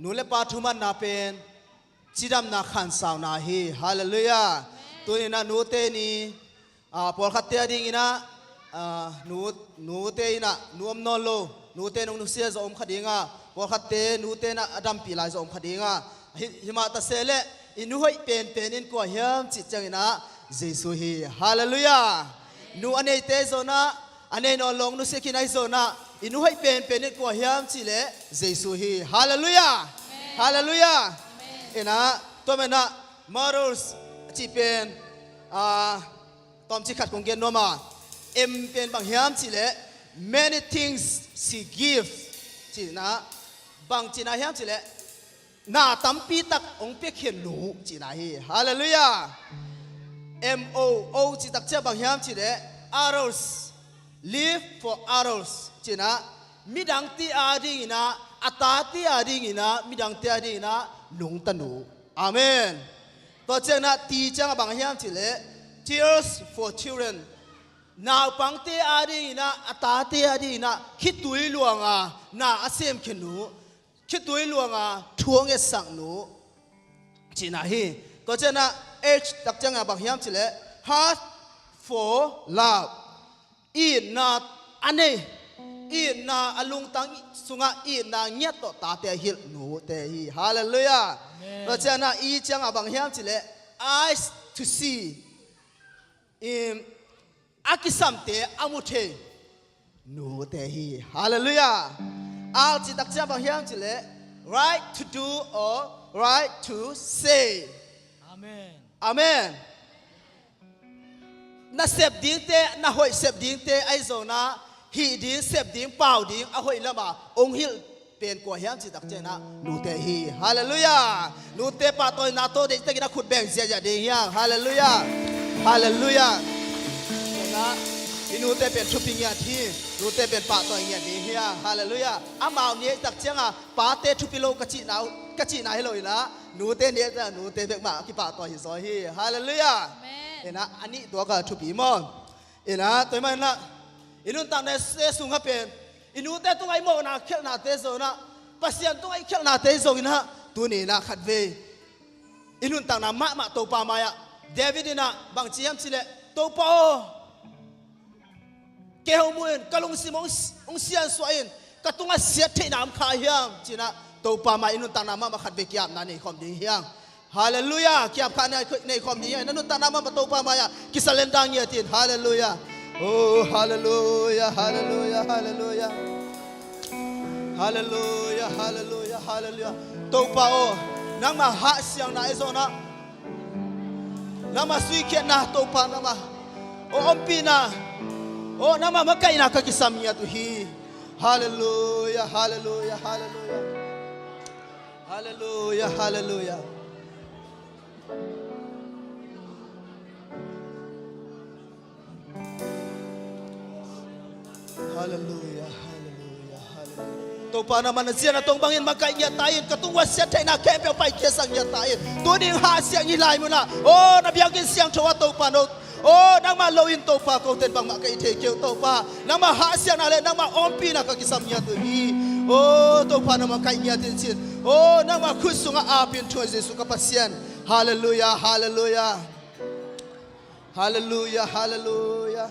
นูเลปาทุมันนาเป็นจิดำนาขันสาวนาฮีฮาเลลูยาตัวนี้นะนูเตนีปอลขัดเตียดิ้งนะนูเตนะนูอมนอลโลนูเตนงนุเซียจะอมขัดดิ้งปอลขัดเตนูเตนะอดัมปีลายจะอมขัดดิ้งหิมาตาเซเลอินูให้เป็นอินกัวเฮียมจิตจังนะเยซูฮีฮาเลลูยานูอันนี้เตโซนะอันนี้นอลงนูเสกินไอโซนะอินูให้เป็นอินกัวเฮียมจิเลเยซูฮีฮาเลลูยาฮาเลลูยาเอ็นะตัวมันนะมารูสจีเป็นตอมจิขัดของเกณฑ์โนมาเป็นบางอย่างสิเล many things she give จีนะบางจีนะอย่างสิเลน่าตั้มปีตักองเปียเขียนหนูจีนะฮีฮาเลลูยา MOO จีตักเจ้าบางอย่างสิเล arrows live for arrows จีนะมิดังตีอาดิงนะอัตตาตีอาดิงนะมิดังตีอาดิงนะหนุงตันหนูอาเมนตัวเจ้านะตีจังบางอย่างสิเล tears for children นาวปังเตอาดีนะอัตตาเตอาดีนะคิดตุยหลวงนาอาเซมเขนูคิดตุยหลวงทวงเอสังหนูจีน่าฮีตัวเจ้านะ H ตักจังบางอย่างสิเล heart for love อีนาอันนี้อีนาอลุงตังสุงะอีนาเงียตตาเตหิลหนูเตฮีฮาเลลูยาตัวเจ้านะอีจังบางอย่างสิเล eyes to seeอากิสัมเตอามุเทนูเตฮีฮาเลลูยาอาจิตักเจ้าบางอย่างจิเล right to do or right to say อาเมนอาเมนน่าเสพดิ้งเตน่าหอยเสพดิ้งเตไอโซนาฮีดิ้งเสพดิ้งเปล่าดิ้งอาหอยละมาองค์ฮิลเป็นกว่าอย่างจิตักเจ้านะนูเตฮีฮาเลลูยานูเตปาโตนาโตเด็กตะกี้นักขุดแบ่งเสียจากเดียงฮาเลลูยาฮาเลลูยาอินูเตเป็นชุบปิงยาที่นูเตเป็นป่าตัวเงี้ยดีเฮียฮาเลลูยาอามาเนี้ยตักเจ้าป่าเตชุบปิโลกะจินาให้เลยนะนูเตเนี้ยจะนูเตเป็นมาที่ป่าตัวหิซอยฮีฮาเลลูยาเอ็นะอันนี้ตัวก็ชุบปีมอนเอ็นะตัวมันนะอินูตั้งในเสสุงฮะเป็นอินูเตตัวไอ้โมนะเขลนาเตโซนะปัสยันตัวไอ้เขลนาเตโซนะตัวนี้นะขัดเวอินูตั้งนะมาตัวปามายะเดวิดนะบางจีมสิเลตัวปอเกี่ยวมือนกะลงสิมองเสียนสวยนกะตุงอาเสียเทน้ำขายยังจีนะตัวปามาอินุตันนามาขัดเบกิยามนั่นนี่ความดียังฮาเลลูยาเกี่ยวกันในความดียังนั่นตันนามาตัวปามายากิสเลนดังเยตินฮาเลลูยาโอ้ฮาเลลูยาฮาเลลูยาฮาเลลูยาฮาเลลูยาฮาเลลูยาฮาเลลูยาตัวปาโอนั่งมาหาเสียงนายโซนะนั่งมาสุยเขียนนะตัวปานั่งมาโอ้อมปีนะโอ้น้ำมันก็อินักกิสามียตุฮีฮาเลลูยาฮาเลลูยาฮาเลลูยาฮาเลลูยาฮาเลลูยาฮาเลลูยาฮาเลลูยาฮาเลลูยาตัวปานามันเสียนะตรงบางอินมาไกยตายกระตุ้งวัดเสียไทยนาแค่เปียวไปเกี่ยสังยตายตัวนี้หาเสียงยี่ลายมุนะโอ้นับยังกินเสียงชัวตัวปานโอ้นักมาโลอินโตปาโกเต็นบางมาไกเทเกียวโตปานักมาหาเสียงอะไรนักมาอมปีนักกิสามียตุฮีโอ้โตปานักมาไกเงียตินสิโอ้นักมาคุสุงอาปินช่วยเยซูกับปัสยันฮาเลลูยาฮาเลลูยาฮาเลลูยาฮาเลลูยา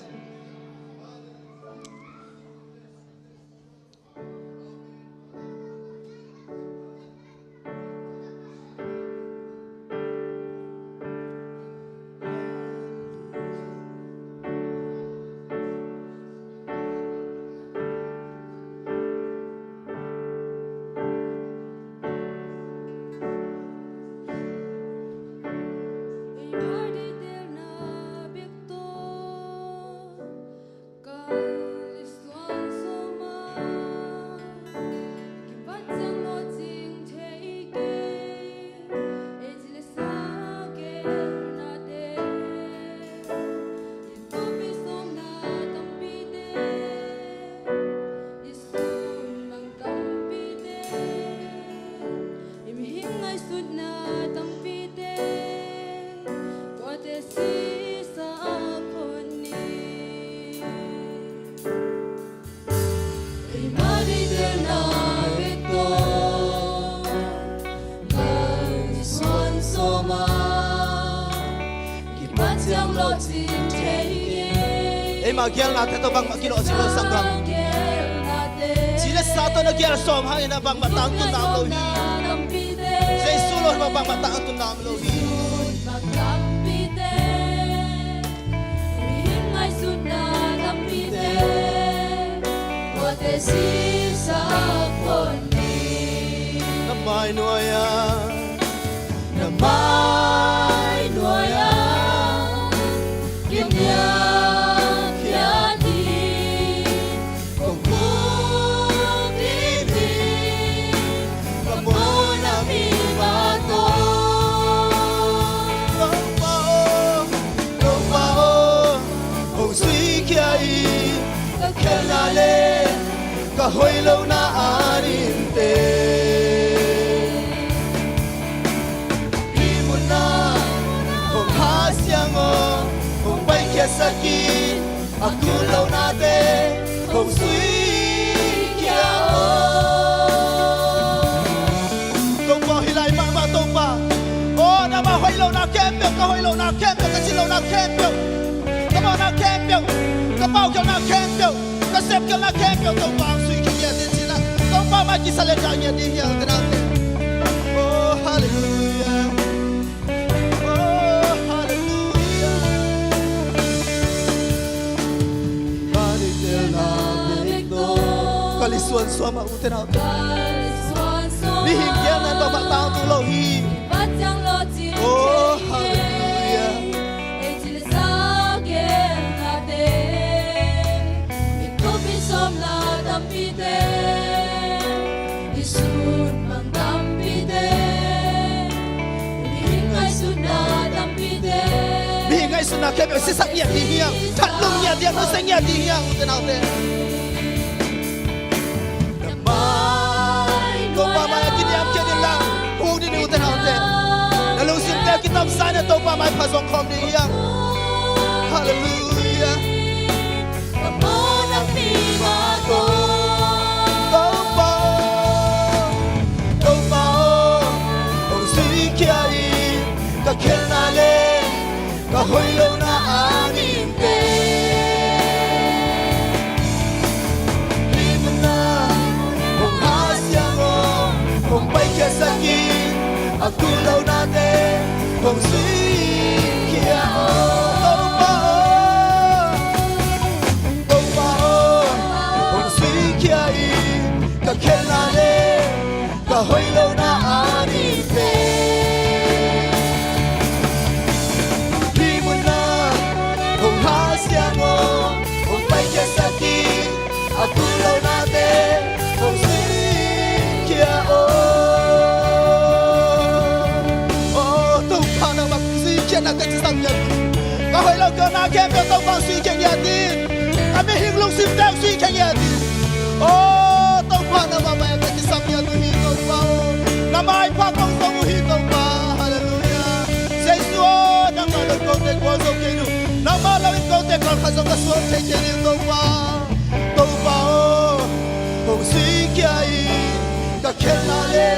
em mà kia là thế tôi bằng mà kia lộ chỉ lộ sang gam chỉ là sao tôi nó kia là xóm hay là bằng mà tăng tu nam lâu hi Giêsu luôn mà bằng mà tăng tu nam lâu hi năm mai nuôi à năm mai nuôi à kiếm nhà kia đi cùng cùng đi đi và mỗi năm đi vào đâu bao hồng suy kia đi cả khen là lên cả hồi lâu na arin te hong bay kia saki aku lâu na te hong suy kia tông bao hi lai ma ma tông ba ô na ba hồi lâu na kem biểu ka hồi lâu na kem biểu ka chi lâu na kem biểu ka bao na kem biểu ka bao kia na kem biểu ka sep kia na kem biểu tông bao suy kia tin chi na tông bao ma ki sa le da nya di hiang te na oh hallelujah. Kali suan suama uten out. Ni him kia na to ba tao tu lo hi. Oh hallelujah. Ni ngai suna ke be sisak nya di hiang. That lung nya dia no seng nya di hiang uten out te. Lalu sinta kita sana tau pa mai pasong kom di yang. Hallelujah. Tau pa hong suy kia i ka khen na le ka hoi lâu na anin te. Himna hong hasyang o hong bay kia saki aku lâu na te hong suy kia o tau pa hong suy kia i ka khen na le ka hoi lâu na ani te hi mun na hong ha siang o hong pai kia saki aku lâu na te hong suy kia o na ka sang ya ka hoi lo ka na ke pe to bang suy ke ya ti ka me hing long sim tang suy ke ya ti o to pa na ma ma ka sang ya tu hi to pa na mai pa kong to hi to pa hallelujah Giêsu na ma lo ko te ko so ke nu na ma lo ko te ko ka so ka so ke ke ni to pa o hong suy ke ai ka ke na le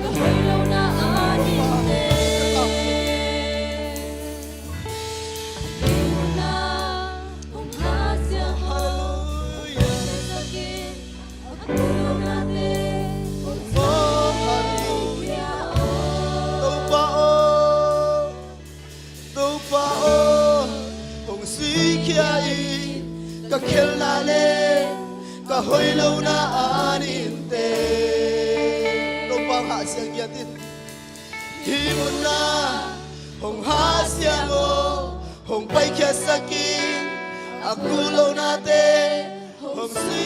ka hoi lo na ani ka khel na le ka hoi lâu na anin te lo pa ha sia kia tin hi mun na hong ha sia o hong pai kia sakin aku lâu na te hong si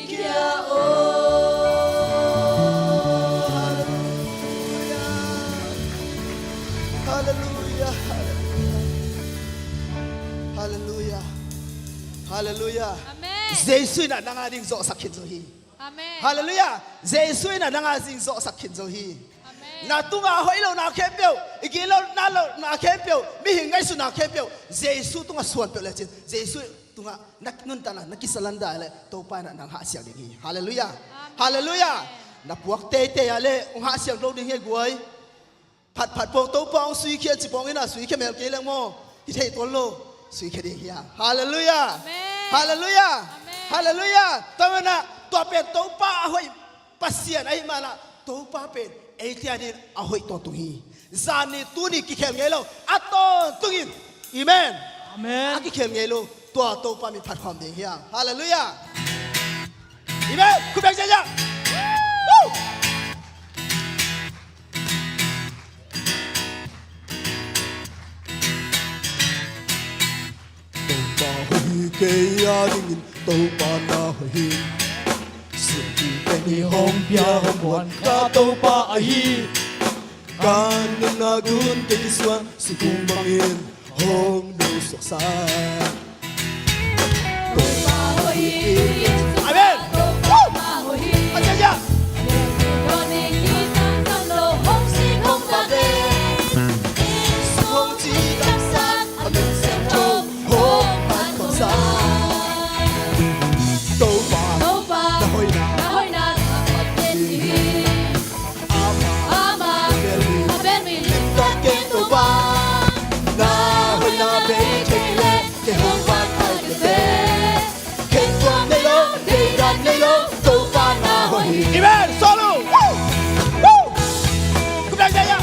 kia o hallelujah hallelujah hallelujah Giêsu na nanga ding zo sakhin zo hi Amen. hallelujah Giêsu na nanga ding zo sakhin zo hi na tunga hoi lo na khem pyo igilo na khem pyo mi hingai su na khem pyo Giêsu tunga suan pyo le chin Giêsu tunga nak nun ta na kisalanda le to pa na nang ha siang ding hi hallelujah hallelujah na puak te te ale ong ha siang lo ding he guai ผัดพวงโต๊ะปองสุยเขียนจิปองนี่นะสุยเขียนแมวเกลังโมที่เทตัวโลสุยเขียนเฮียฮาเลลูยาฮาเลลูยาฮาเลลูยาตอนนั้นตัวเป็นโต๊ะป้าหอยปัสเซียนไอ้มาละโต๊ะป้าเป็นไอ้ที่อันนี้หอยตัวตุงฮีจานี่ตัวนี้กี่เขียนไงโลอัตโตตุงฮีอีเมนอาเมนกี่เขียนไงโลตัวโต๊ะป้ามีผัดความดีเฮียฮาเลลูยาอีเมนคุณแบงค์เจ้าKaya dingin tàu pa na hi Sương chi tên hi hong pia hong buồn Ka tàu pa ahi Kan nang nagun kay suan Si kung bangin hong do saksan Tàu pa ahi Amen Acha ya Hong chi đam san Amen sen hong hong Tàu pa na hoi na Amen Ama Amen mi lim ta ken tàu pa Na hoi na be kay le Kay hong pan ai ke te Ken tuan nei lo Kay dan nei lo Tàu pa na hoi Amen Solo Cùng đang dậy ạ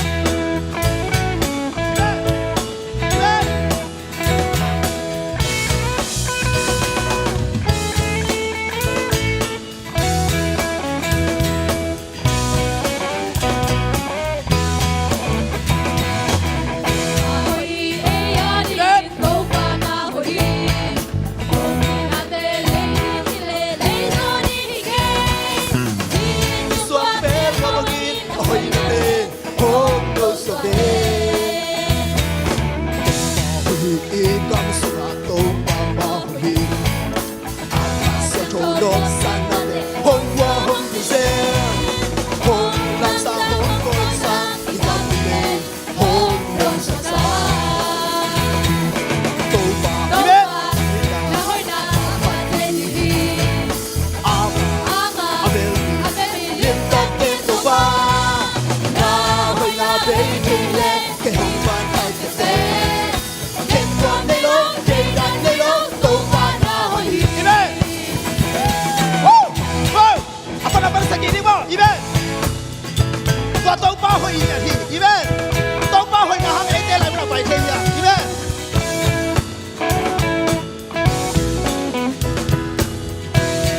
Tàu pa hoi ya hi Amen Tàu pa hoi na hang ai te lai na bai the ya Amen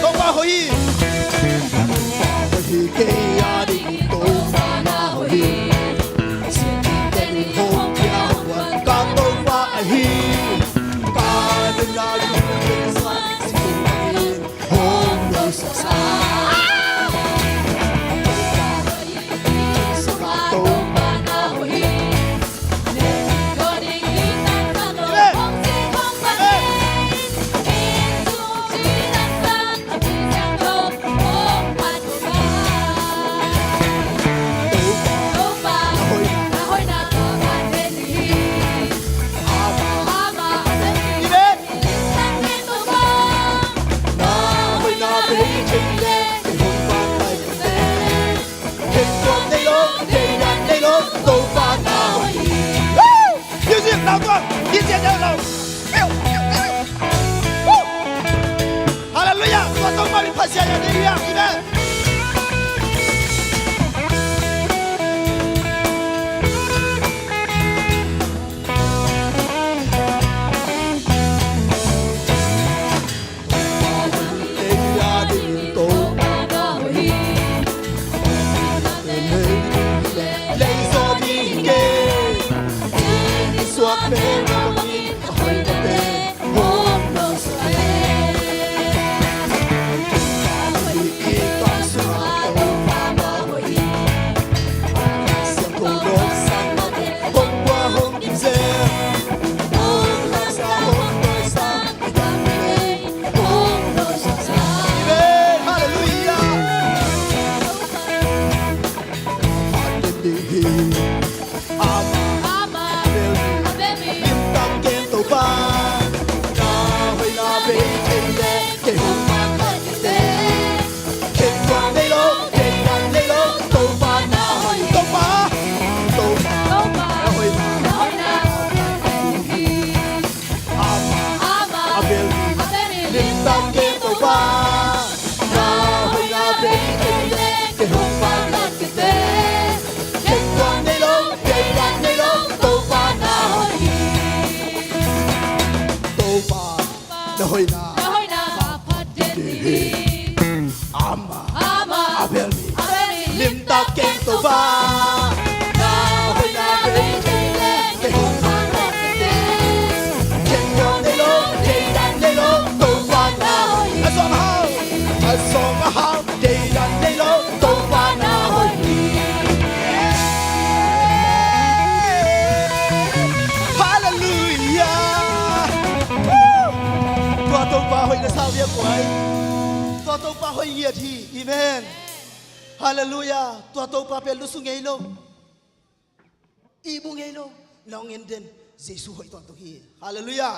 Tàu pa hoi ke ya di tàu pa na hoi Sin ti te ni hong ya wan ka tàu pa hi Ka de na du de swan si hong no sa sa Nào con, đi xe nhau nào Hallelujah, Tuhan Tuhan mari pasya yang dia, amen Tàu pa na ken to ba na hoi na be ke hong man na te ken yo ne lo de dan ne lo to ba na hoi a song how de dan ne lo to ba na hoi hallelujah tua to ba hoi na sao biết quái tua to ba hoi nhiệt thì amen hallelujah tua to ba pe lu su ngei lo i bu ngei lo long en den Jesus hoi tua to hi hallelujah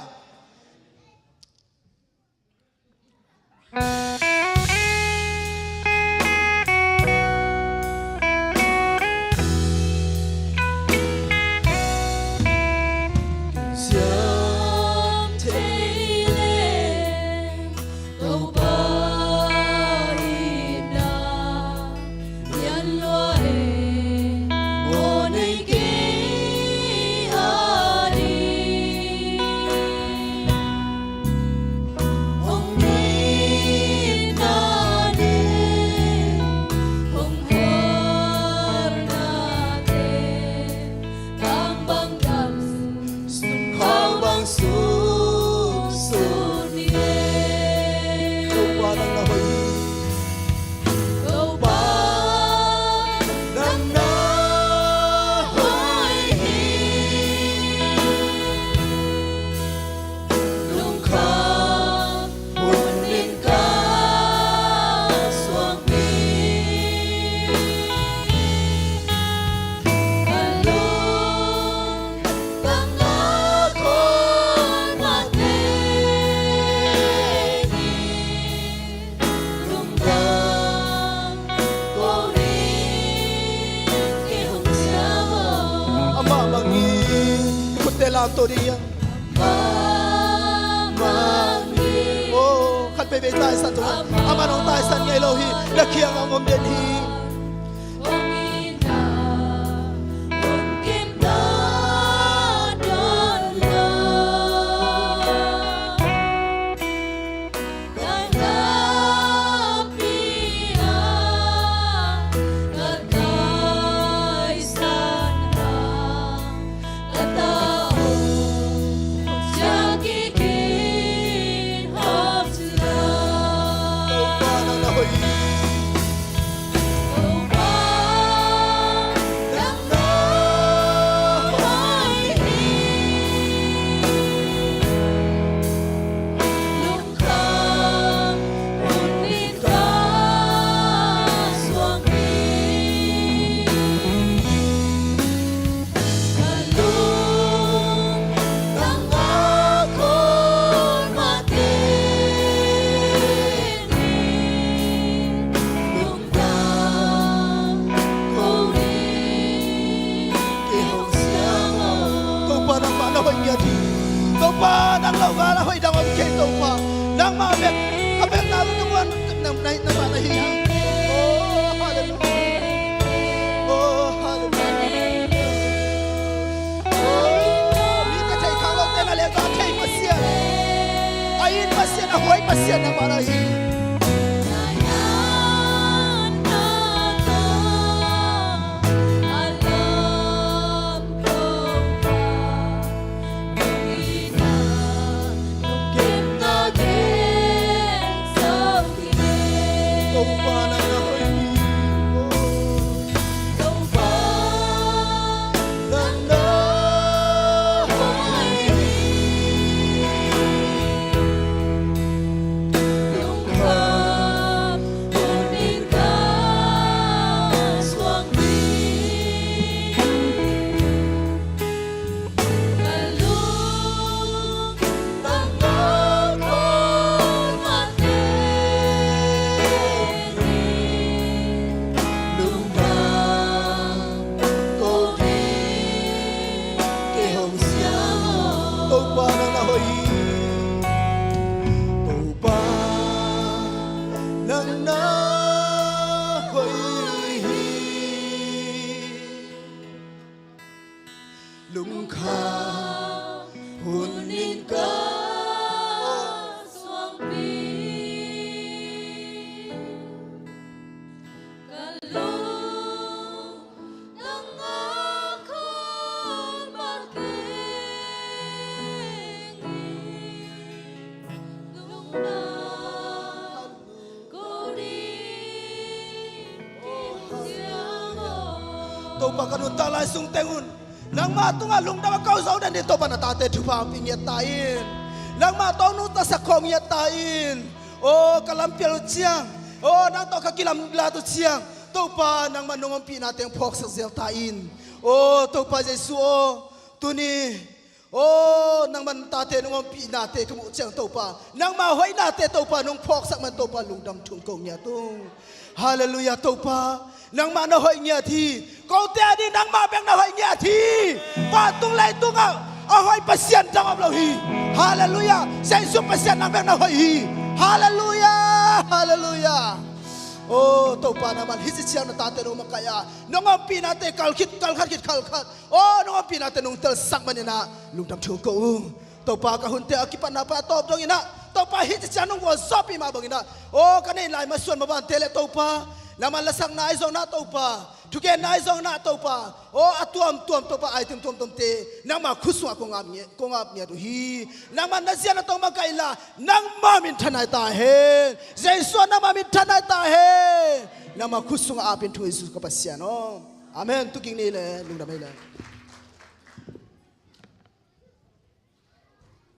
Toria oh khát bê tai san tu ama nong tai san ngay lo hi la khiang ngom den hi lung kha hun in ka suang pi kalung to pa kanun talai sung tengun nang ma tunga lung da kau zau dan to pa na ta te thupa ping ya tain nang ma to nu ta sakhong ya tain o kalam pial chiang o nang to ka kilam la tu chiang to pa nang manung pi na teng phok sa zel tain o to pa jesu o tuni o nang man ta te nung pi na te kamu chiang to pa nang ma hoi na te to pa nung phok sak man to pa lung dam thung kong ya tung hallelujah to pa nang ma na hoi nya thi ko te di nang ma beng na hoi nya thi pa tung lai tung a hoi pasien jang am lo hi hallelujah sai su pasien nang beng na hoi hi hallelujah hallelujah oh to pa naman hisi siya na tate no makaya nong pi nate kalkit oh nong pi nate nung tel sak manina lungdam thung ko to pa ka hunte akipan na pa top dong ina to pa hisi siya nung wa sopi ma bang ina oh kanai lai ma suan ma ban tele to pa naman lasang na izong na to pa tuken na izong na to pa oh atuam to pa item tom te nang ma khuswa ko ngap nya tu hi naman na siya na to makaila nang ma min thanai ta he jesu na ma min thanai ta he nang ma khusung apin tu Jesus ka pasya no amen tuking ni le lungdam le